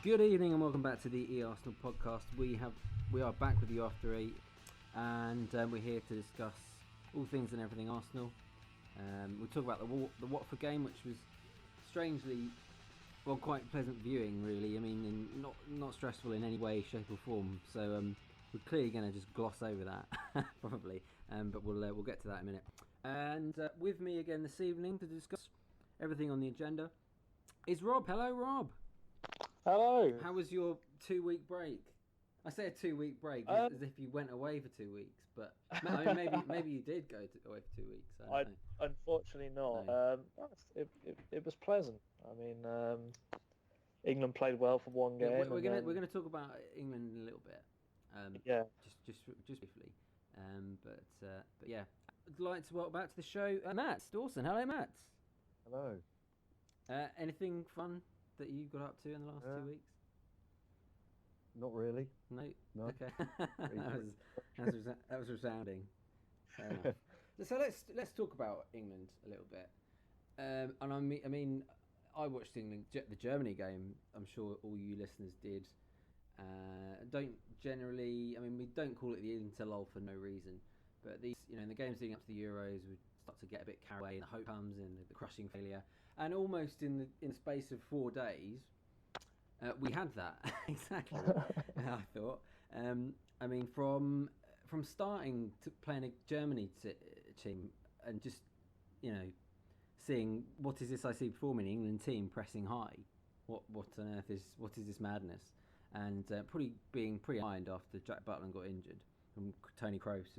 Good evening and welcome back to the E-Arsenal podcast. We are back with you after 8 and we're here to discuss all things and everything Arsenal. We'll talk about the Watford game, which was strangely, quite pleasant viewing really. I mean, not stressful in any way, shape or form. So we're clearly going to just gloss over that, probably. But we'll get to that in a minute. And with me again this evening to discuss everything on the agenda is Rob. Hello, Rob. Hello. How was your 2-week break? I say a 2-week break as if you went away for 2 weeks, but I mean, maybe you did go away for 2 weeks. Unfortunately not. No. It was pleasant. I mean, England played well for one game. We're gonna talk about England in a little bit. Just briefly. But yeah, I'd like to welcome back to the show Matt Dawson. Hello, Matt. Hello. Anything fun that you got up to in the last 2 weeks? Not really. No. Okay. Really. that was resounding. Fair enough. So let's talk about England a little bit. And I mean, I watched England the Germany game. I'm sure all you listeners did. We don't call it the interlull for no reason. But these, in the games leading up to the Euros, we start to get a bit carried away, and the hope comes in the crushing failure, and almost in the space of 4 days, we had that exactly. I thought. I mean, from starting to playing a Germany team and just seeing what is this I see before me, an England team pressing high. What on earth is this madness? And being pretty behind after Jack Butland got injured, and Tony Kroos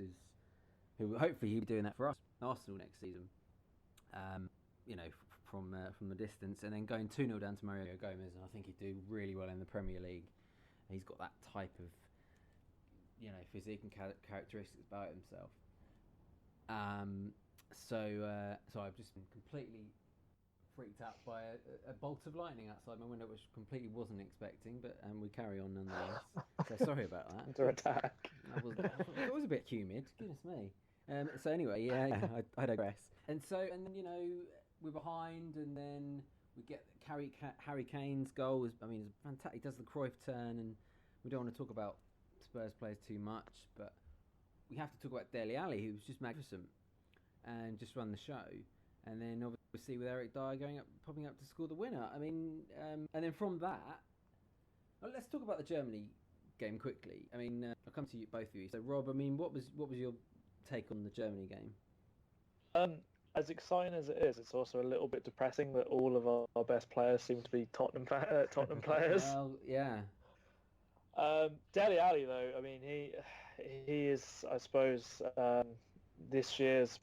who hopefully he'll be doing that for us, Arsenal next season. From the distance, and then going 2-0 down to Mario Gomez, and I think he'd do really well in the Premier League. He's got that type of, physique and characteristics about himself. So I've just been completely freaked out by a bolt of lightning outside my window, which completely wasn't expecting, but we carry on nonetheless. So sorry about that. Under attack. It was a bit humid. Goodness me. So anyway, yeah, I digress. And then we're behind, and then we get Harry Kane's goal. It's fantastic. He does the Cruyff turn, and we don't want to talk about Spurs players too much, but we have to talk about Dele Alli, who was just magnificent and just run the show. And then obviously with Eric Dyer popping up to score the winner. I mean, and then from that, let's talk about the Germany game quickly. I mean, I'll come to you, both of you. So Rob, I mean, what was your take on the Germany game? As exciting as it is, it's also a little bit depressing that all of our best players seem to be Tottenham players. Well, yeah. Dele Alli, though, I mean, he is, I suppose, this year's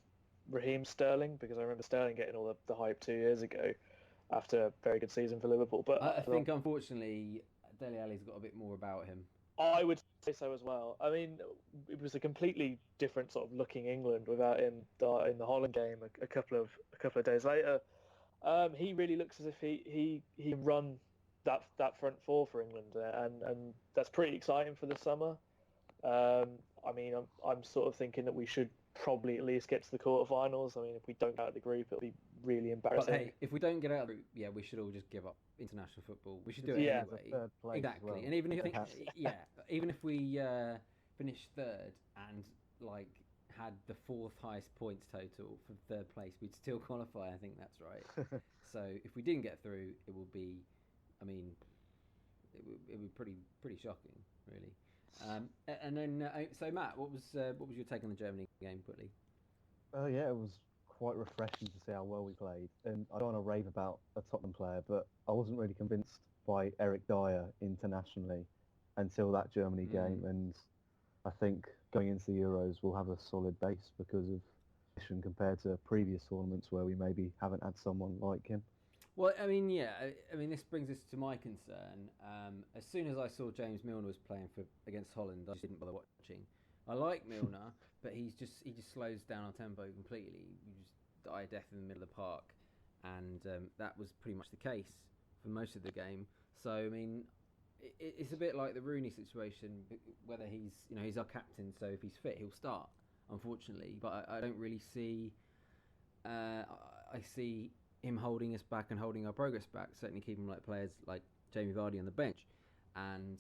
Raheem Sterling, because I remember Sterling getting all the hype 2 years ago after a very good season for Liverpool. But I think, unfortunately, Dele Alli's got a bit more about him. I would say so as well. I mean, it was a completely different sort of looking England without him in the Holland game a couple of days later. He really looks as if he can run that front four for England, and that's pretty exciting for the summer. I mean, I'm sort of thinking that we should probably at least get to the quarterfinals. I mean, if we don't get out of the group, it'll be really embarrassing. But hey, if we don't get out of the group, yeah, we should all just give up international football. We should do it anyway. Third place exactly. well. And even if we finished third and had the 4th highest points total for third place, we'd still qualify. I think that's right. So if we didn't get through, it would be, it would be pretty shocking, really. And then, so Matt, what was your take on the Germany game, quickly? Yeah, it was quite refreshing to see how well we played. And I don't want to rave about a Tottenham player, but I wasn't really convinced by Eric Dyer internationally until that Germany game. And I think going into the Euros, we'll have a solid base because of compared to previous tournaments where we maybe haven't had someone like him. Well, this brings us to my concern. As soon as I saw James Milner was playing against Holland, I just didn't bother watching. I like Milner, but he just slows down our tempo completely. You just die a death in the middle of the park, and that was pretty much the case for most of the game. So I mean, it's a bit like the Rooney situation. Whether he's our captain, so if he's fit, he'll start. Unfortunately, but I don't really see. I see him holding us back and holding our progress back, certainly keeping players like Jamie Vardy on the bench. and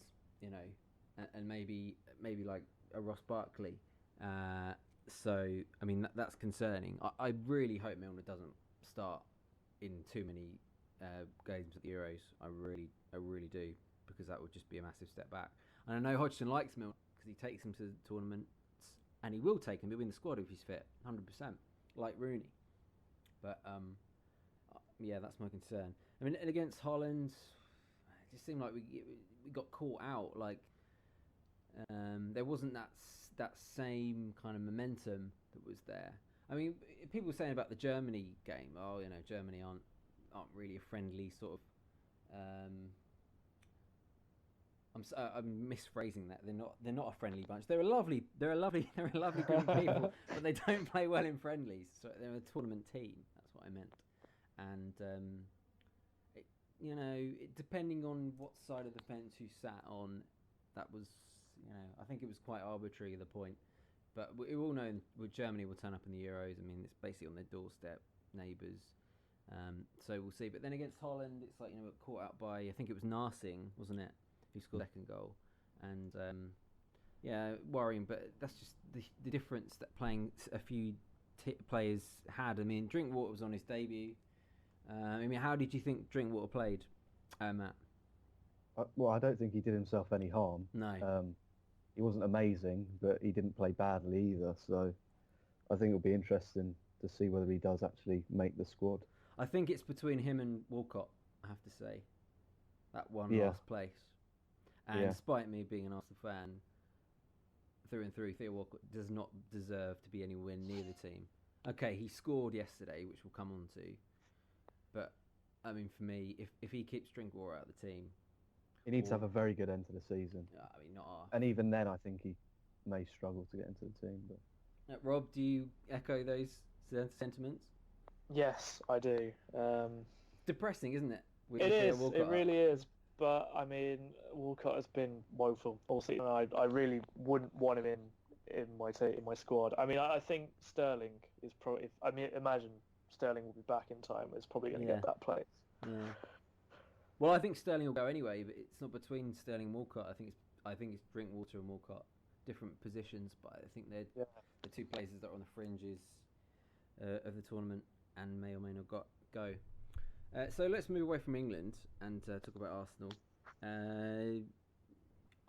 and maybe like a Ross Barkley. So I mean that's concerning. I really hope Milner doesn't start in too many games at the Euros. I really do, because that would just be a massive step back. And I know Hodgson likes Milner because he takes him to the tournaments, and he will take him. He'll be in the squad if he's fit, 100%, like Rooney. But yeah, that's my concern. I mean, and against Holland, it just seemed like we got caught out. Like there wasn't that same kind of momentum that was there. I mean, people were saying about the Germany game. Oh, Germany aren't really a friendly sort of. I'm misphrasing that. They're not a friendly bunch. They're a lovely group of people, but they don't play well in friendlies. So they're a tournament team. That's what I meant. And depending on what side of the fence you sat on, that was I think it was quite arbitrary at the point. But we all know Germany will turn up in the Euros. I mean, it's basically on their doorstep, neighbours. So we'll see. But then against Holland, it's like we're caught out by, I think it was Narsing, wasn't it, who scored the second goal. And worrying. But that's just the difference that playing a few players had. I mean, Drinkwater was on his debut. I mean, how did you think Drinkwater played, Matt? Well, I don't think he did himself any harm. No. He wasn't amazing, but he didn't play badly either. So I think it'll be interesting to see whether he does actually make the squad. I think it's between him and Walcott, I have to say. That one last place. And despite me being an Arsenal fan, through and through, Theo Walcott does not deserve to be anywhere near the team. Okay, he scored yesterday, which we'll come on to. But, I mean, for me, if he keeps Drinkwater out of the team... He needs to have a very good end to the season. I mean, not our... And even then, I think he may struggle to get into the team. But Rob, do you echo those sentiments? Yes, I do. Depressing, isn't it? It is. It really is. But I mean, Walcott has been woeful all season. I really wouldn't want him in my squad. I mean, I think Sterling is probably. I mean, imagine Sterling will be back in time. It's probably going to get that place. Yeah. Well, I think Sterling will go anyway, but it's not between Sterling and Walcott. I think it's Drinkwater and Walcott, different positions, but I think they're the two places that are on the fringes of the tournament and may or may not go. So let's move away from England and talk about Arsenal.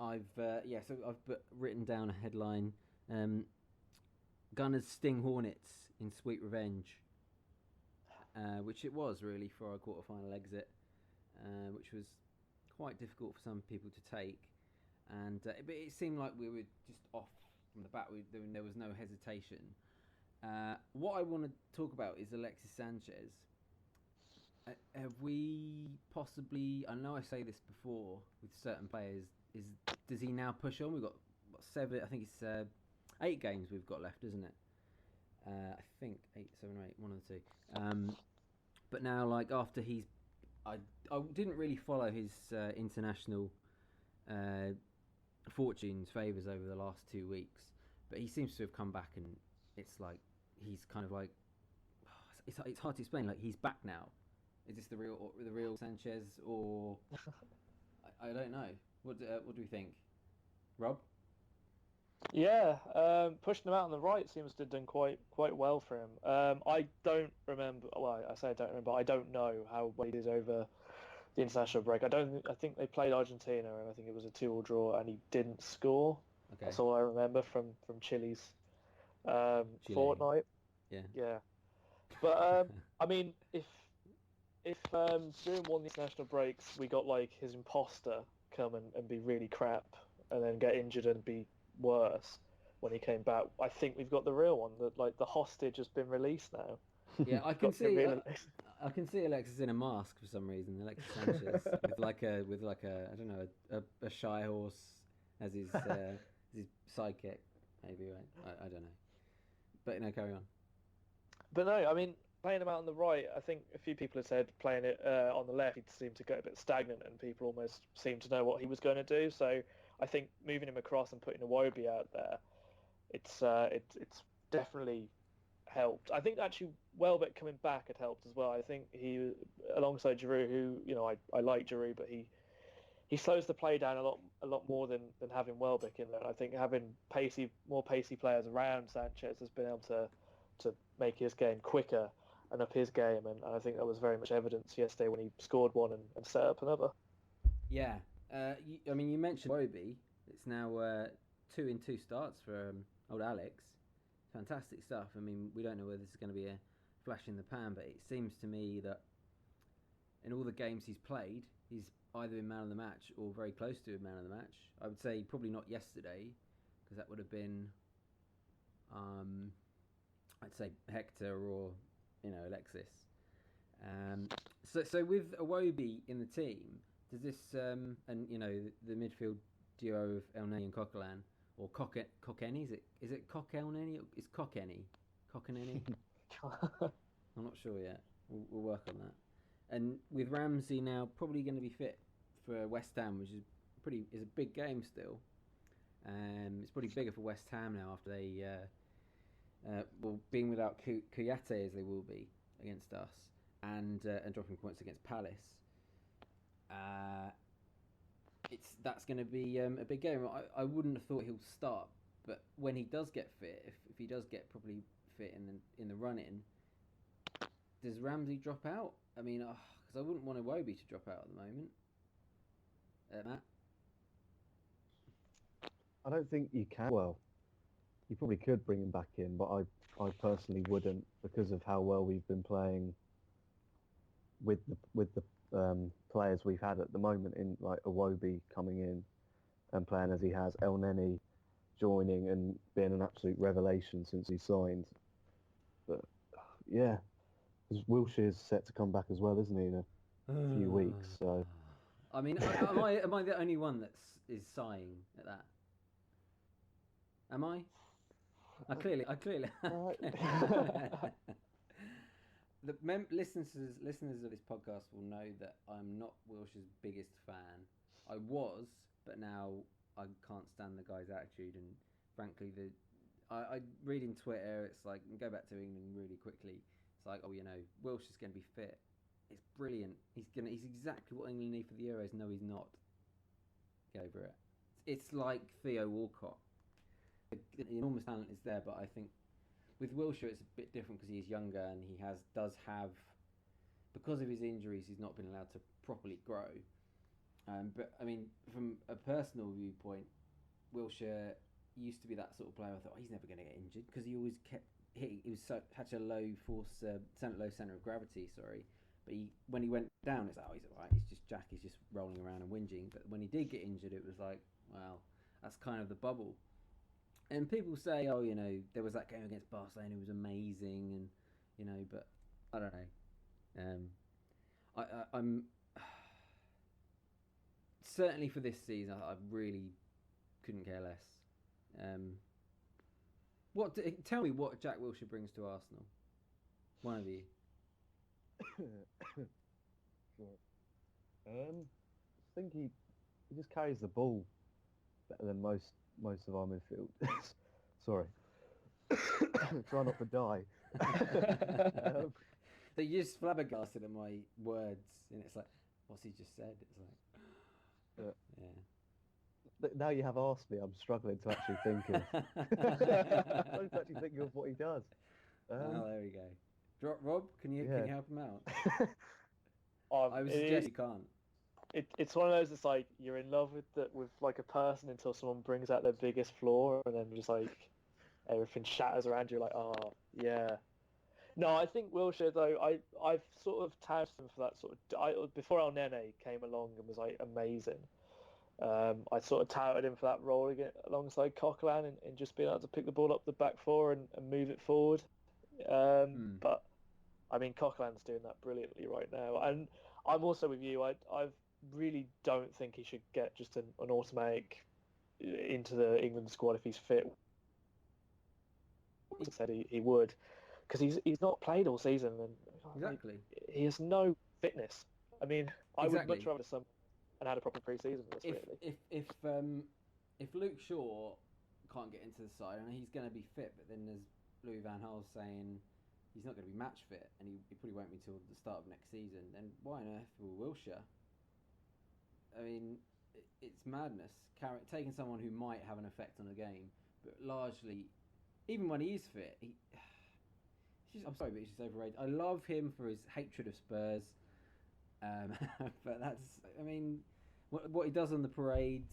I've written down a headline: Gunners sting Hornets in sweet revenge, which it was really for our quarter-final exit. Which was quite difficult for some people to take, and but it seemed like we were just off from the bat. There was no hesitation. What I want to talk about is Alexis Sanchez. Have we possibly? I know I say this before with certain players. Does he now push on? We've got 7. I think it's 8 games we've got left, isn't it? I think 8, 7, or 8, one of the two. But now, like after he's I didn't really follow his international fortunes, favours over the last 2 weeks, but he seems to have come back, and it's like he's kind of like it's hard to explain. Like he's back now. Is this the real Sanchez, or I don't know. What do we think, Rob? Yeah, pushing him out on the right seems to have done quite well for him. I don't remember. Well, I say I don't remember. I don't know how well he did over the international break. I think they played Argentina, and I think it was a 2-2 draw, and he didn't score. Okay. That's all I remember from Chile's fortnight. Yeah. But I mean, if during one of the international breaks we got like his imposter come and be really crap, and then get injured and be worse when he came back, I think we've got the real one. That like the hostage has been released now. Yeah, I can see. I can see Alexis in a mask for some reason. Alexis Sanchez with like a I don't know a shy horse as his his sidekick, maybe, right? I don't know. But no, carry on. But no, I mean, playing him out on the right, I think a few people have said playing it on the left, he seemed to get a bit stagnant, and people almost seemed to know what he was going to do. So I think moving him across and putting Iwobi out there, it's definitely helped. I think actually Welbeck coming back had helped as well. I think he, alongside Giroud, who I like Giroud, but he slows the play down a lot more than having Welbeck in there. I think having more pacey players around Sanchez has been able to make his game quicker and up his game, and I think that was very much evidence yesterday when he scored one and set up another. Yeah, you mentioned Wobie. It's now 2 in 2 starts for old Alex. Fantastic stuff. I mean, we don't know whether this is going to be a flash in the pan, but it seems to me that in all the games he's played, he's either been man of the match or very close to a man of the match. I would say probably not yesterday, because that would have been, I'd say Hector or Alexis. So with Iwobi in the team, does this and the midfield duo of Elneny and Coquelin or Kokeni? Is it Kokelneny? It's Kokeni. I'm not sure yet. We'll work on that. And with Ramsey now probably going to be fit for West Ham, which is a big game still. It's probably bigger for West Ham now after they being without Kouyaté as they will be against us, and dropping points against Palace. That's going to be a big game. I wouldn't have thought he'll start, but when he does get fit, if he does get properly fit in the run-in, does Ramsey drop out? I mean, because I wouldn't want Iwobi to drop out at the moment. Matt? I don't think you can. Well, you probably could bring him back in, but I personally wouldn't, because of how well we've been playing with the players we've had at the moment, in like Iwobi coming in and playing as he has, Elneny joining and being an absolute revelation since he signed. But yeah, because Wilshire's set to come back as well, isn't he, in a few weeks? So I mean, am I the only one is sighing at that? Am I? I clearly. The listeners of this podcast will know that I'm not Wilshire's biggest fan. I was, but now I can't stand the guy's attitude. And frankly, I read in Twitter, it's like, go back to England really quickly. It's like, Wilshire's going to be fit. It's brilliant. He's exactly what England need for the Euros. No, he's not. Get over it. It's like Theo Walcott. The enormous talent is there, but I think with Wilshere it's a bit different because he's younger and he does have, because of his injuries, he's not been allowed to properly grow. But I mean, from a personal viewpoint, Wilshere used to be that sort of player. I thought, he's never going to get injured because he always kept hitting. He was such a low center of gravity. Sorry, but when he went down, it's like, he's alright. He's just Jack. He's just rolling around and whinging. But when he did get injured, it was like, well, that's kind of the bubble. And people say, there was that game against Barcelona, it was amazing, and but I don't know. I'm certainly for this season, I really couldn't care less. Tell me what Jack Wilshere brings to Arsenal. One of you. Sure. I think he just carries the ball better than most of our midfield. Sorry. Try not to die. So you just flabbergasted at my words, and it's like, what's he just said? It's like, yeah. Now you have asked me, I'm struggling to actually think of. I'm actually thinking of what he does. There we go. Rob, can you help him out? I would suggest you can't. It's one of those. It's like you're in love with like a person until someone brings out their biggest flaw, and then just like everything shatters around you. Like, oh yeah. No, I think Wilshere though. I've sort of touted him for that sort of. Before Elneny came along and was like amazing. I sort of touted him for that role again, alongside Coquelin and just being able to pick the ball up the back four and move it forward. But I mean, Coquelin's doing that brilliantly right now, and I'm also with you. I've really don't think he should get just an automatic into the England squad if he's fit. He said he would, because he's not played all season, and exactly he has no fitness. I mean, I would much rather some and had a proper pre-season with this, really. If Luke Shaw can't get into the side, and he's going to be fit, but then there's Louis van Gaal saying he's not going to be match fit, and he probably won't be until the start of next season, then why on earth will Wilshere? I mean, it's madness. Taking someone who might have an effect on a game, but largely, even when he is fit, I'm sorry, but he's just overrated. I love him for his hatred of Spurs, but that's, I mean, what he does on the parades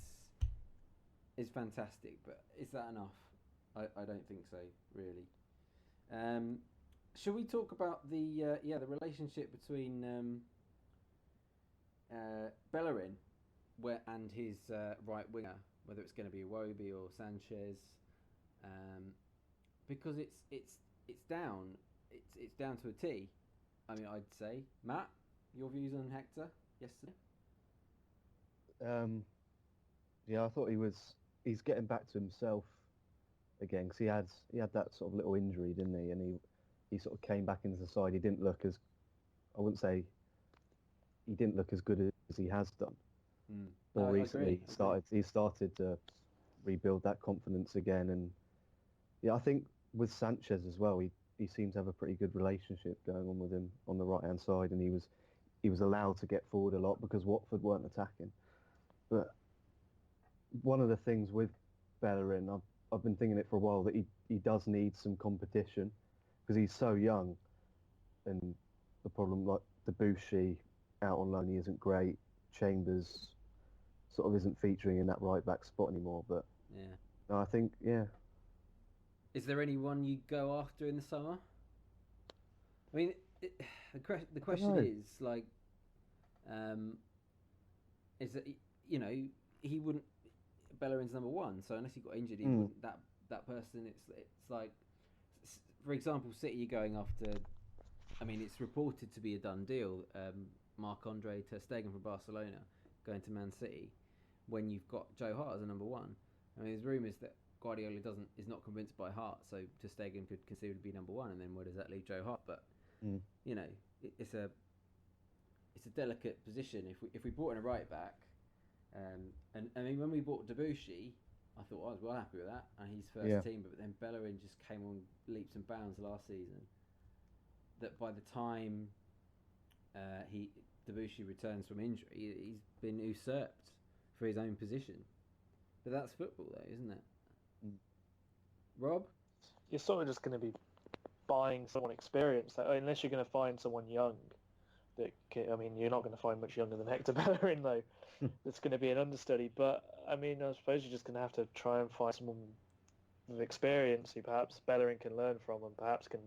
is fantastic, but is that enough? I don't think so, really. Shall we talk about the relationship between Bellerin and his right winger, whether it's going to be Iwobi or Sanchez, because it's down to a T. I mean, I'd say, Matt, your views on Hector yesterday? Yeah, I thought he's getting back to himself again, because he had that sort of little injury, didn't he? And he sort of came back into the side. He didn't look as, I wouldn't say he didn't look as good as he has done. More recently, he started to rebuild that confidence again. And yeah, I think with Sanchez as well, he seemed to have a pretty good relationship going on with him on the right hand side, and he was allowed to get forward a lot because Watford weren't attacking. But one of the things with Bellerin, I've been thinking it for a while, that he does need some competition because he's so young, and the problem, like Debussy out on loan, he isn't great. Chambers sort of isn't featuring in that right back spot anymore. But yeah, no, I think Is there anyone you go after in the summer? I mean, the question is like, is that he wouldn't. Bellerin's number one, so unless he got injured, he wouldn't. That person, it's like, for example, City are going after. I mean, it's reported to be a done deal. Marc-Andre ter Stegen from Barcelona going to Man City, when you've got Joe Hart as a number one. I mean, there's rumours that Guardiola is not convinced by Hart, so ter Stegen could conceivably be number one, and then where does that leave Joe Hart? But it's a delicate position. If we brought in a right back, and I mean, when we bought Debussy, I thought I was well happy with that, and he's first team. But then Bellerin just came on leaps and bounds last season. That by the time Debussy returns from injury, he's been usurped for his own position. But that's football, though, isn't it? Rob? You're sort of just going to be buying someone experienced, unless you're going to find someone young. I mean, you're not going to find much younger than Hector Bellerin, though. It's going to be an understudy. But, I mean, I suppose you're just going to have to try and find someone with experience who perhaps Bellerin can learn from and perhaps can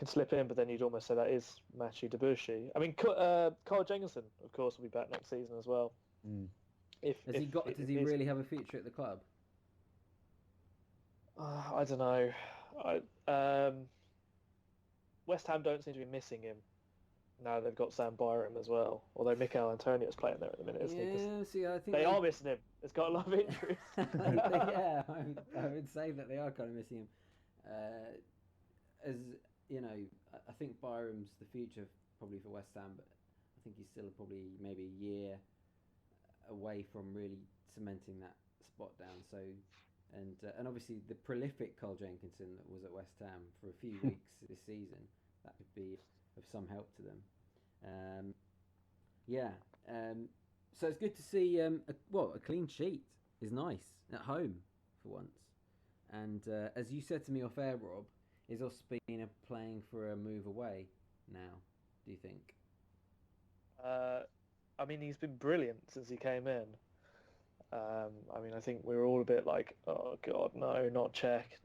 slip in. But then you'd almost say that is Mathieu Debussy. I mean, Carl Jenkinson, of course, will be back next season as well. Does he really have a future at the club? I don't know. West Ham don't seem to be missing him. Now they've got Sam Byram as well. Although Mikel Antonio's playing there at the minute, isn't he? I think they are missing him. He's got a lot of injuries. Yeah, I would say that they are kind of missing him. As you know, I think Byram's the future probably for West Ham, but I think he's still probably maybe a year away from really cementing that spot down. So, and obviously the prolific Carl Jenkinson that was at West Ham for a few weeks this season, that could be of some help to them. So it's good to see a clean sheet is nice at home for once. And as you said to me off air, Rob, is Ospina playing for a move away now, do you think? I mean, he's been brilliant since he came in. I mean, I think we were all a bit like, oh God, no, not Czech.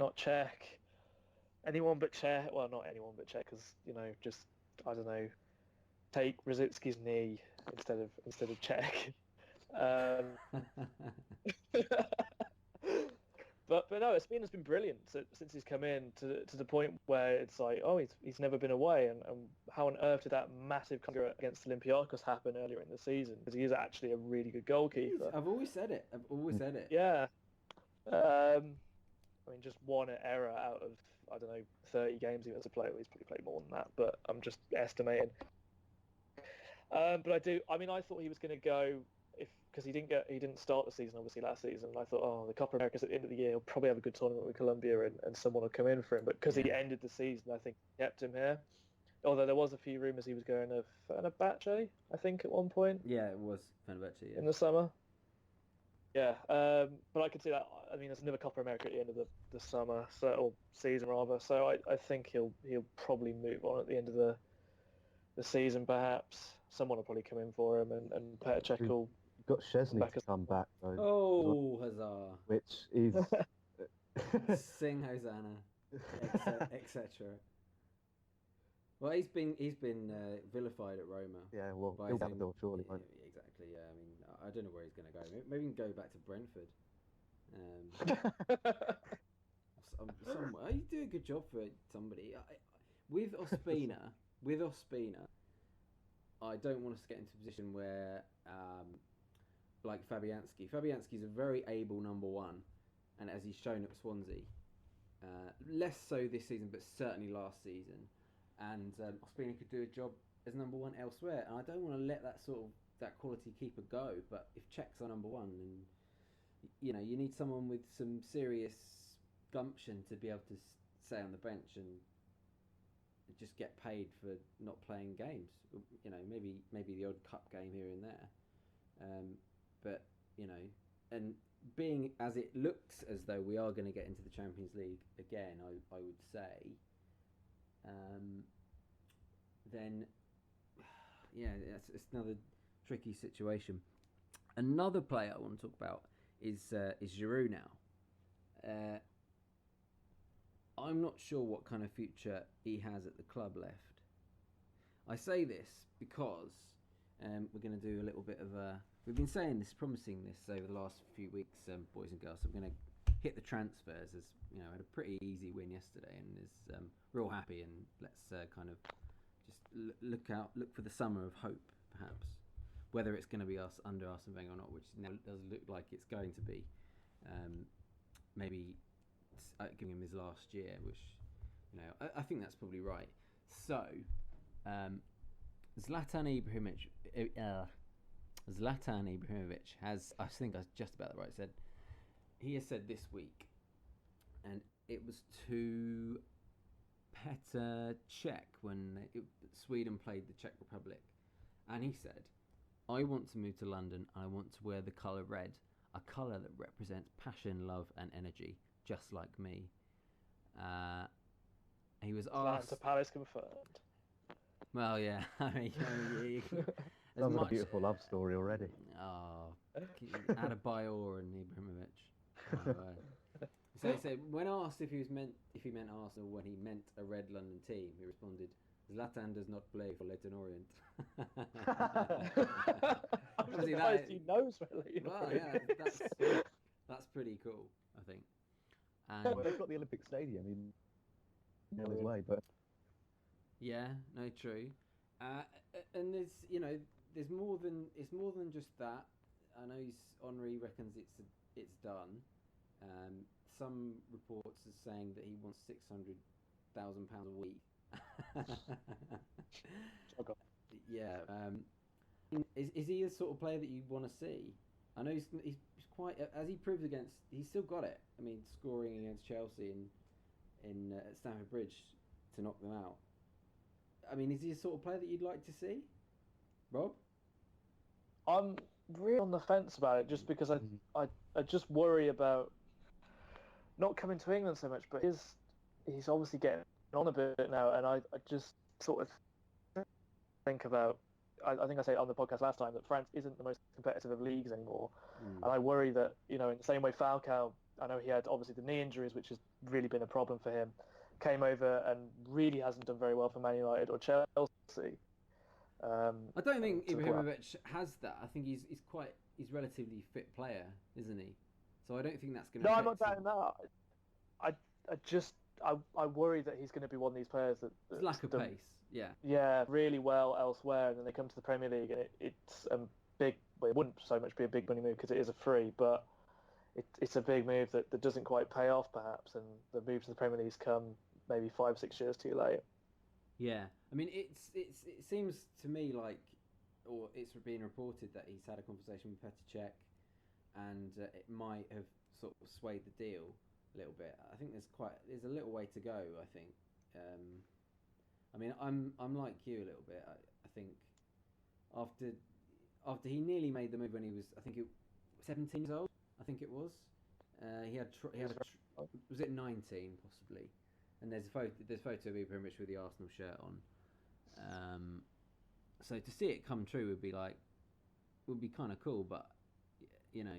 Anyone but Czech. Well, not anyone but Czech, because just I don't know, take Rosicki's knee instead of Czech. But no, Ospina's been brilliant since he's come in to the point where it's like, oh, he's never been away, and how on earth did that massive comeback against Olympiacos happen earlier in the season? Because he is actually a really good goalkeeper. I've always said it. Yeah. I mean, just one error out of, I don't know, 30 games he has to play. Well, he's probably played more than that, but I'm just estimating. But I thought he was going to go because he didn't start the season obviously last season. And I thought, oh, the Copa Americas at the end of the year, he'll probably have a good tournament with Colombia and someone will come in for him. But because he ended the season, I think he kept him here. Although there was a few rumours he was going to Fenerbahce, I think, at one point. Yeah, it was Fenerbahce. Yeah. In the summer. Yeah, but I could see that. I mean, there's another Copa America at the end of the summer, or season rather. So I think he'll probably move on at the end of the season. Perhaps someone will probably come in for him, and Petr Cech You've will got come Chesney back to as come back though, as well, Oh, huzzah! which is Sing Hosanna, etc. Well, he's been vilified at Roma. yeah. Well, By he'll his get own, the door surely, won't yeah, exactly. Yeah, I mean, I don't know where he's going to go. Maybe he can go back to Brentford. Somewhere. You do a good job for somebody. With Ospina, with Ospina, I don't want us to get into a position where, like Fabianski's a very able number one, and as he's shown at Swansea, less so this season, but certainly last season. And Ospina could do a job as number one elsewhere, and I don't want to let that quality keeper go. But if Czech's our number one, then you need someone with some serious gumption to be able to stay on the bench and just get paid for not playing games. Maybe the odd cup game here and there, but and being as it looks as though we are going to get into the Champions League again, I would say, then yeah, it's another tricky situation. Another player I want to talk about is Giroud now. I'm not sure what kind of future he has at the club left. I say this because we're going to do a little bit of a... We've been saying this, promising this over the last few weeks, boys and girls. So we're going to hit the transfers. As had a pretty easy win yesterday, and is real happy. And let's kind of just look for the summer of hope, perhaps. Whether it's going to be us under Arsene Wenger or not, which now does look like it's going to be. Maybe giving him his last year, which I think that's probably right. So Zlatan Ibrahimovic has, I think I was just about the right said, he has said this week, and it was to Petr Cech when Sweden played the Czech Republic, and he said, "I want to move to London. I want to wear the colour red, a colour that represents passion, love, and energy, just like me." He was asked. To Palace confirmed. Well, yeah. I mean, sounds like a beautiful love story already. Oh, Adebayor and Ibrahimovic. So he said, when asked if he meant Arsenal when he meant a red London team, he responded, "Zlatan does not play for Leyton Orient." I'm surprised he knows where Leyton Orient is. That's pretty cool, I think. And well, they've got the Olympic Stadium in his way, but yeah, no, true. And there's more than just that. I know Henri reckons it's done. Some reports are saying that he wants £600,000 a week. Yeah. Is he the sort of player that you want to see? I know he's quite, as he proved against, he's still got it. I mean, scoring against Chelsea in at Stamford Bridge to knock them out. I mean, is he the sort of player that you'd like to see, Rob? I'm really on the fence about it, just because I just worry about not coming to England so much, but he's obviously getting on a bit now, and I just sort of think about. I think I said on the podcast last time that France isn't the most competitive of leagues anymore, and I worry that in the same way Falcao, I know he had obviously the knee injuries, which has really been a problem for him, came over and really hasn't done very well for Man United or Chelsea. I don't think Ibrahimovic has that. I think he's relatively fit player, isn't he? So I don't think that's going to. No, I'm not doubting that. I worry that he's going to be one of these players that lack of pace. Yeah. Yeah, really well elsewhere, and then they come to the Premier League, and it's a big. Well, it wouldn't so much be a big money move because it is a free, but it's a big move that doesn't quite pay off perhaps, and the move to the Premier League's come maybe 5-6 years too late. Yeah, I mean it seems to me like, or it's being reported that he's had a conversation with Petr Cech, and it might have sort of swayed the deal a little bit. I think there's a little way to go. I think. I mean, I'm like you a little bit. I think after he nearly made the move when he was, I think, 17 years old. I think it was. Was it 19 possibly? And there's a photo of Ibrahimovic with the Arsenal shirt on. So to see it come true would be kind of cool, but you know,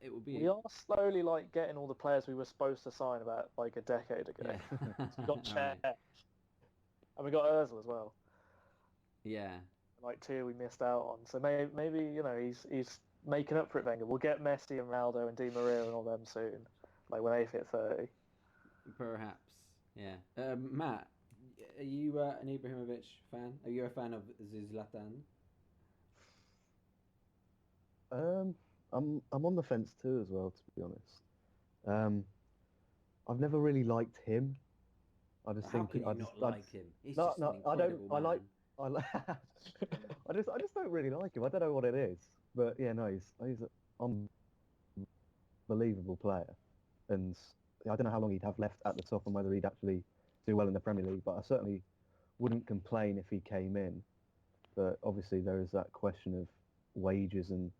it would be. We are slowly getting all the players we were supposed to sign about a decade ago. Yeah. So we got Cech, and we got Özil as well. Yeah. Two we missed out on. So maybe he's making up for it. Wenger. We'll get Messi and Ronaldo and Di Maria and all them soon, when they hit 30. Perhaps. Yeah. Matt, are you an Ibrahimovic fan? Are you a fan of Zlatan? I'm on the fence too as well, to be honest. I've never really liked him. I just think can you not like him? He's just an I don't. incredible man. I just don't really like him. I don't know what it is, but yeah, no, he's an unbelievable player, and I don't know how long he'd have left at the top and whether he'd actually do well in the Premier League. But I certainly wouldn't complain if he came in. But obviously there is that question of wages and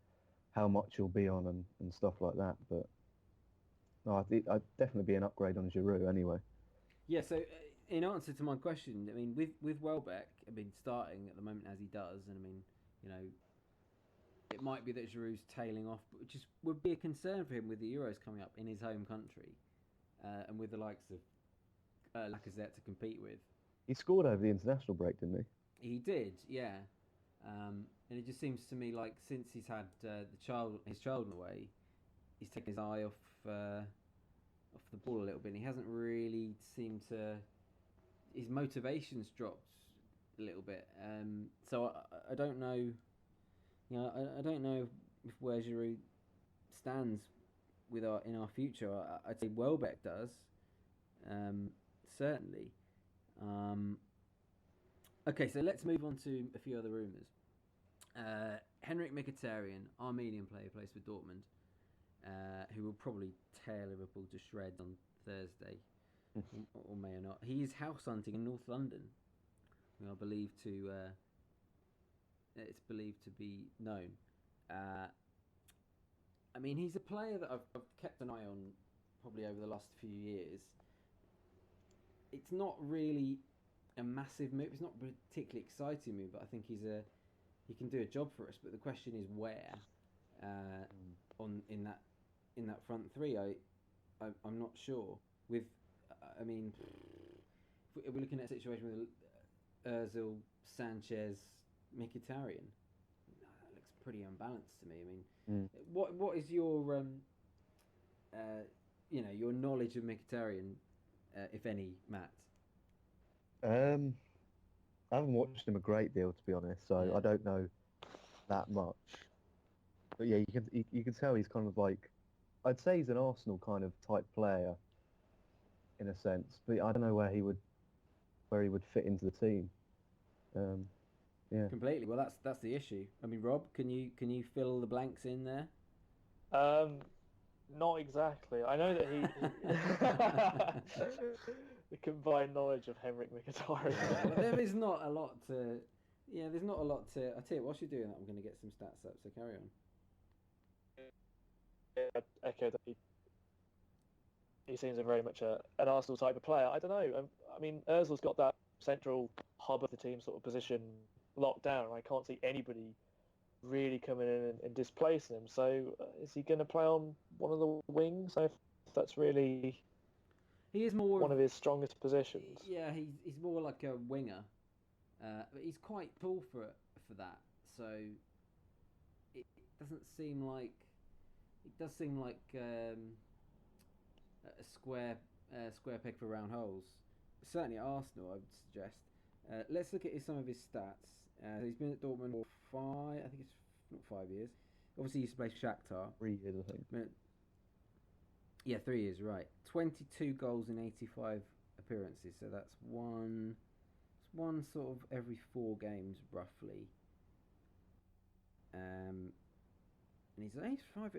how much he'll be on and stuff like that. But no, I'd definitely be an upgrade on Giroud anyway. Yeah, so in answer to my question, I mean, with Welbeck, starting at the moment as he does, and it might be that Giroud's tailing off, but which would be a concern for him with the Euros coming up in his home country, and with the likes of Lacazette to compete with. He scored over the international break, didn't he? He did, yeah. And it just seems to me like since he's had his child away, he's taken his eye off the ball a little bit. And he hasn't really seemed to. His motivation's dropped a little bit. So I don't know. I don't know if where Giroud stands in our future. I'd say Welbeck does, certainly. Okay, so let's move on to a few other rumours. Henrik Mkhitaryan, Armenian player, plays for Dortmund, who will probably tear Liverpool to shreds on Thursday, or may or not. He is house hunting in North London. We are believed to. It's believed to be known. He's a player that I've kept an eye on probably over the last few years. It's not really a massive move. It's not a particularly exciting move, but I think he can do a job for us. But the question is where in that front three. I'm not sure. If we're looking at a situation with Özil, Sanchez, Mkhitaryan, that looks pretty unbalanced to me. What is your your knowledge of Mkhitaryan, if any, Matt? I haven't watched him a great deal, to be honest, so I don't know that much. But yeah, you can tell he's kind of I'd say he's an Arsenal kind of type player, in a sense. But I don't know where he would fit into the team. Yeah. Completely. Well, that's the issue. Rob, can you fill the blanks in there? Not exactly. I know that he the combined knowledge of Henrik Mkhitaryan. There is not a lot to. Yeah, there's not a lot to. I tell you, whilst you're doing that, I'm going to get some stats up. So carry on. Echo that he seems very much an Arsenal type of player. I don't know. Özil's got that central hub of the team sort of position locked down. I can't see anybody really coming in and displacing him. So is he going to play on one of the wings? If that's really he is more one of his strongest positions. Yeah, he's more like a winger, but he's quite tall for that. So it doesn't seem like. It does seem like a square peg for round holes. Certainly at Arsenal, I would suggest. Let's look at some of his stats. He's been at Dortmund for 5 years. Obviously, he used to play Shakhtar. 3 years, I think. Yeah, 3 years, right. 22 goals in 85 appearances. So that's one sort of every 4 games, roughly. And he's 5'10". Wow,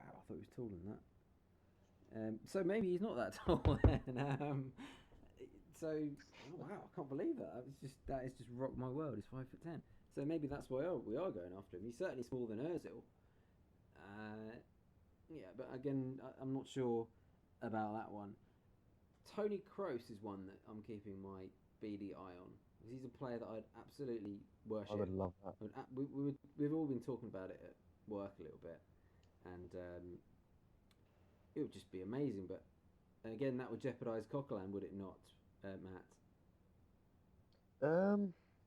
I thought he was taller than that. So maybe he's not that tall then. So wow, I can't believe that. That is just rocked my world. He's 5'10". So maybe that's why we are going after him. He's certainly smaller than Özil. Yeah, but again, I'm not sure about that one. Tony Kroos is one that I'm keeping my beady eye on. He's a player that I'd absolutely worship. I would love that. We've all been talking about it at work a little bit, and it would just be amazing. But again, that would jeopardise Coquelin, would it not, Matt?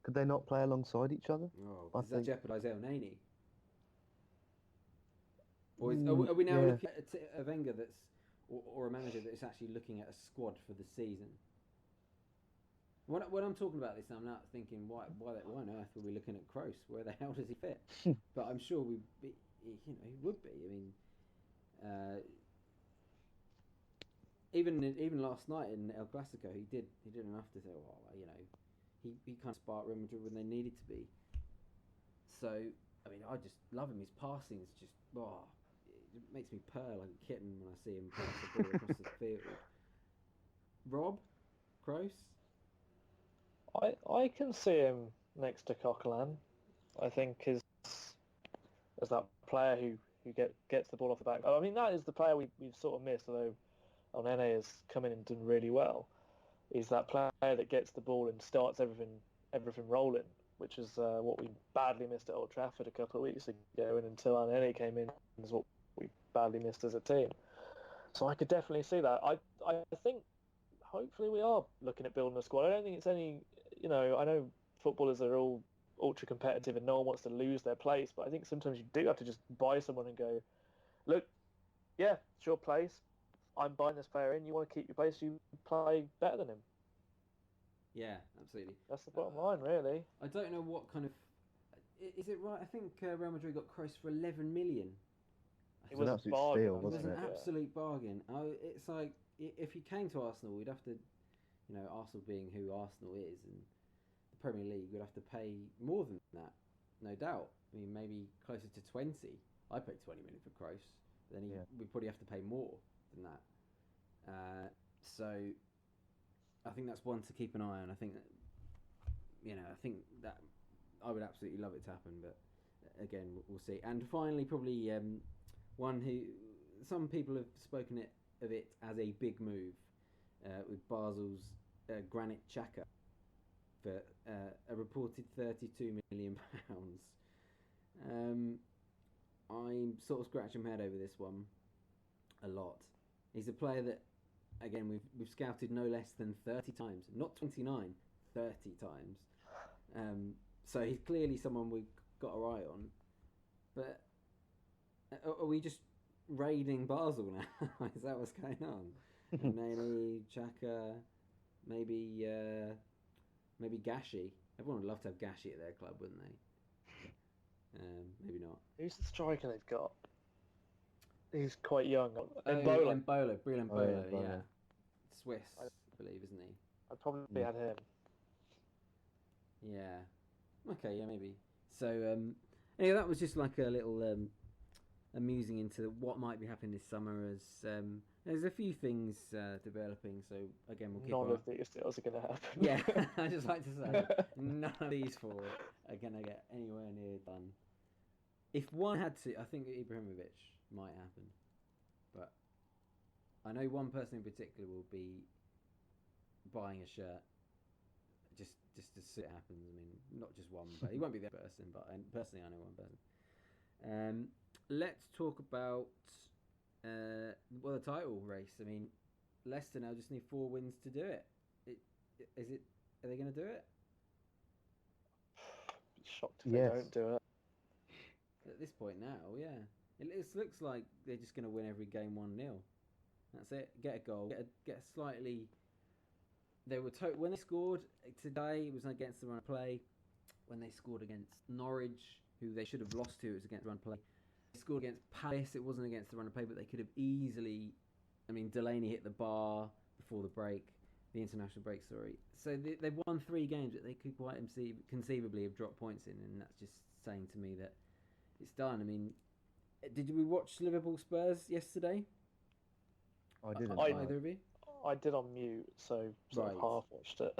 Could they not play alongside each other? Oh, I does that think. jeopardise El Nani? Are we now Yeah. looking at a Wenger or a manager that's actually looking at a squad for the season? When I'm talking about this, I'm not thinking why on earth were we looking at Kroos? Where the hell does he fit? But I'm sure he would be. I mean, even last night in El Clasico, he did enough to say, well, he kind of sparked Real Madrid when they needed to be. So I mean, I just love him. His passing is just it makes me purr like a kitten when I see him pass the ball across the field. Rob, Kroos. I can see him next to Coquelin. I think as that player who gets the ball off the back. I mean, that is the player we've sort of missed, although Onene has come in and done really well. Is that player that gets the ball and starts everything rolling, which is what we badly missed at Old Trafford a couple of weeks ago, and until Onene came in, is what we badly missed as a team. So I could definitely see that. I think hopefully we are looking at building a squad. I don't think it's any, I know footballers are all ultra competitive and no one wants to lose their place, but I think sometimes you do have to just buy someone and go, look, yeah, it's your place. I'm buying this player in. You want to keep your place, you play better than him. Yeah, absolutely. That's the bottom line, really. I don't know what kind of. Is it right? I think Real Madrid got Kroos for 11 million. It was an absolute bargain. steal, It was wasn't an it? absolute bargain. It's like if he came to Arsenal, we'd have to, Arsenal being who Arsenal is, and the Premier League, we'd have to pay more than that, no doubt. I mean, maybe closer to 20. I paid 20 million for Kroos. Then we'd probably have to pay more than that. So I think that's one to keep an eye on. I think that, I think that I would absolutely love it to happen, but again, we'll see. And finally, probably one who some people have spoken of it as a big move with Basel's Granit Xhaka for a reported £32 million. I'm sort of scratching my head over this one a lot. He's a player that, again, we've scouted no less than 30 times, not 29, 30 times. So he's clearly someone we've got our eye on. But are we just raiding Basel now? Is that what's going on? Nani, Xhaka, maybe Gashi. Everyone would love to have Gashi at their club, wouldn't they? Maybe not. Who's the striker they've got? He's quite young. Brilliant Bolo, Embolo. yeah. Swiss, I believe, isn't he? I'd probably had him. Yeah. Okay, yeah, maybe. So, anyway, that was just like a little amusing into what might be happening this summer as there's a few things developing. So, again, we'll keep None of these deals are going to happen. Yeah, I just like to say none of these four are going to get anywhere near done. If one had to, I think Ibrahimovic might happen. But I know one person in particular will be buying a shirt just to see it happens. I mean, not just one, but he won't be the person. But personally, I know one person. Let's talk about the title race. I mean, Leicester now just need 4 wins to do it. Are they going to do it? Shocked if they don't do it. At this point now, yeah. It looks like they're just going to win every game 1-0. That's it. Get a goal. Get a slightly... They were when they scored today, it was against the run of play. When they scored against Norwich, who they should have lost to, it was against the run of play. They scored against Palace, it wasn't against the run of play, but they could have easily... I mean, Delaney hit the bar before the break, the international break, sorry. So they've won 3 games that they could quite conceivably have dropped points in, and that's just saying to me that it's done. I mean, did we watch Liverpool Spurs yesterday? I didn't. Either of you? I did on mute, so sort of half watched it.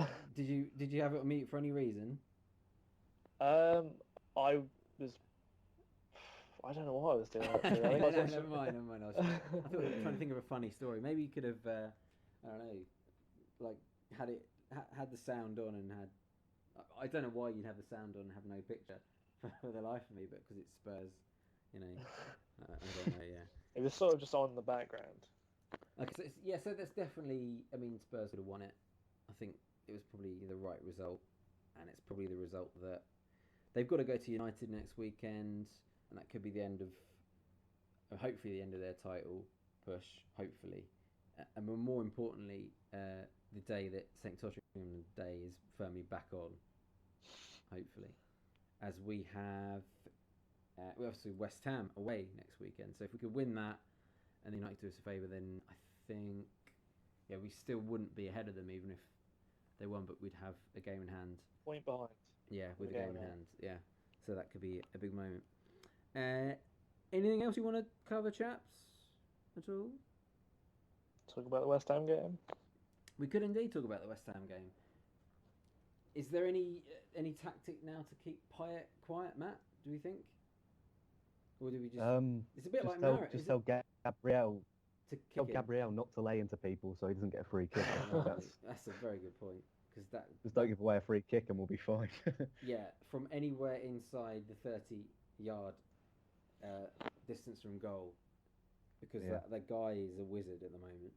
Did you have it on mute for any reason? I was I don't know what I was doing actually. I think I was No, watching... never mind. I thought you were trying to think of a funny story. Maybe you could have, I don't know, like had the sound on and had. I don't know why you'd have the sound on and have no picture for the life of me, but because it's Spurs, you know, I don't know. Yeah. It was sort of just on in the background. Okay, so that's definitely. I mean, Spurs would have won it. I think it was probably the right result, and it's probably the result that they've got to go to United next weekend, and that could be the end of, hopefully, the end of their title push. Hopefully, and more importantly, the day that St. Tottenham Day is firmly back on. Hopefully, as we have obviously West Ham away next weekend. So if we could win that, and United do us a favour, then I think, yeah, we still wouldn't be ahead of them even if they won, but we'd have a game in hand. Point behind. Yeah, with a game in hand. Yeah, so that could be a big moment. Anything else you want to cover, chaps? At all? Talk about the West Ham game. We could indeed talk about the West Ham game. Is there any tactic now to keep quiet, Matt? Do we think, or do we just? It's a bit like Marit. Just tell Gabriel to tell kick Gabriel not to lay into people so he doesn't get a free kick. That's a very good point, because that just don't give away a free kick and we'll be fine. Yeah, from anywhere inside the 30-yard distance from goal, because that guy is a wizard at the moment,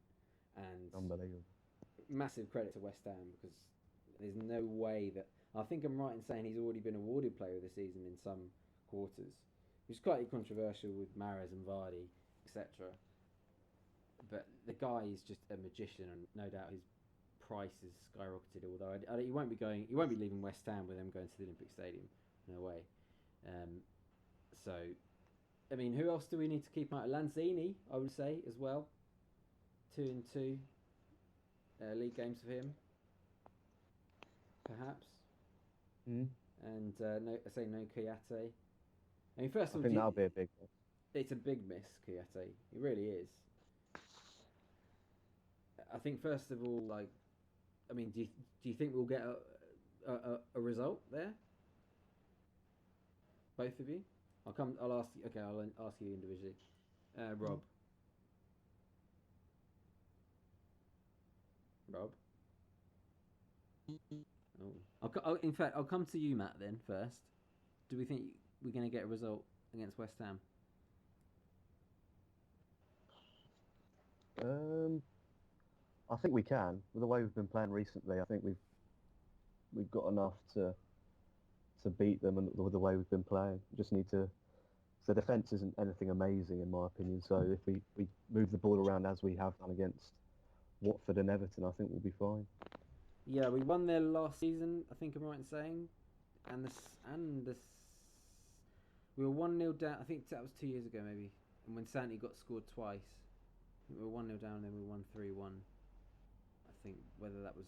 and unbelievable. Massive credit to West Ham, because there's no way that, I think I'm right in saying he's already been awarded Player of the Season in some quarters, which is quite controversial with Mahrez and Vardy, etc. But the guy is just a magician, and no doubt his price has skyrocketed. Although he won't be leaving West Ham with them going to the Olympic Stadium, no way. So, I mean, who else do we need to keep an eye on? Lanzini, I would say, as well. 2-2 league games for him, perhaps. Mm. And no Kouyaté. I mean, first of all, I think that'll be a big one. It's a big miss, Kouyaté. It really is. I think first of all, like, I mean, do you think we'll get a result there? Both of you? I'll ask you. Okay, I'll ask you individually. Rob. Rob. Oh, in fact, I'll come to you, Matt. Then first, do we think we're going to get a result against West Ham? I think we can. With the way we've been playing recently, I think we've got enough to beat them, and with the way we've been playing, we just need to. The defence isn't anything amazing in my opinion. So if we move the ball around as we have done against Watford and Everton, I think we'll be fine. Yeah, we won there last season, I think I'm right in saying, and we were 1-0 down. I think that was 2 years ago maybe, and when Santi got scored twice, we were 1-0 down, and then we won 3-1. I think whether that was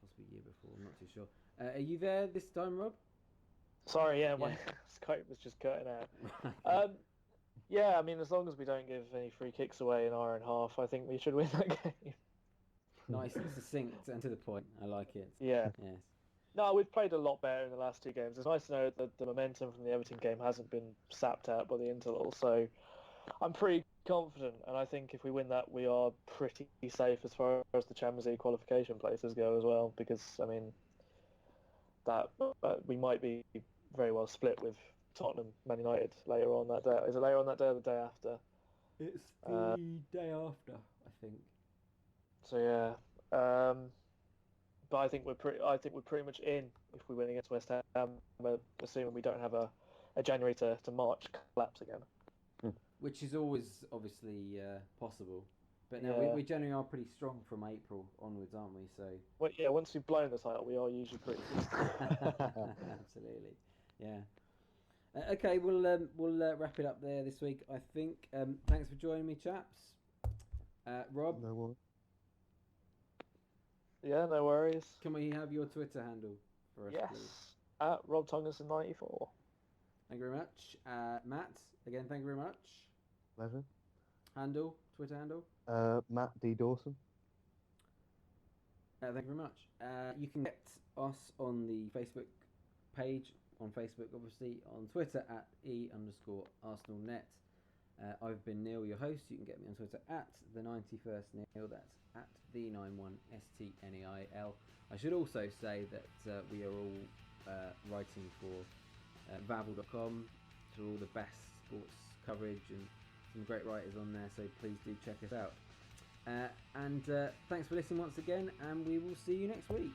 possibly a year before, I'm not too sure. Are you there this time, Rob? Sorry, my Skype was just cutting out. Yeah, I mean, as long as we don't give any free kicks away in hour and a half, I think we should win that game. Nice and succinct and to the point. I like it. Yeah. Yes. No, we've played a lot better in the last two games. It's nice to know that the momentum from the Everton game hasn't been sapped out by the interval. So I'm pretty confident, and I think if we win that, we are pretty safe as far as the Champions League qualification places go as well. Because I mean, that we might be very well split with Tottenham, Man United later on that day. Is it later on that day or the day after? It's the day after, I think. So yeah, but I think we're pretty much in if we win against West Ham, assuming we don't have a January to March collapse again. Which is always obviously possible. But no, we generally are pretty strong from April onwards, aren't we? So. Well, yeah, once we've blown the title, we are usually pretty. Absolutely, yeah. Okay, we'll wrap it up there this week, I think. Thanks for joining me, chaps. Rob. No worries. Yeah, no worries. Can we have your Twitter handle for us, please? At Rob Tongason94. Thank you very much. Matt, again, thank you very much. Pleasure. Twitter handle? Matt D. Dawson. Thank you very much. You can get us on the Facebook page, on Facebook, obviously, on Twitter at @E_ArsenalNet. I've been Neil, your host. You can get me on Twitter at the91stNeil. That's at the91stneil. I should also say that we are all writing for Vavel.com, for all the best sports coverage and some great writers on there, so please do check us out. And thanks for listening once again, and we will see you next week.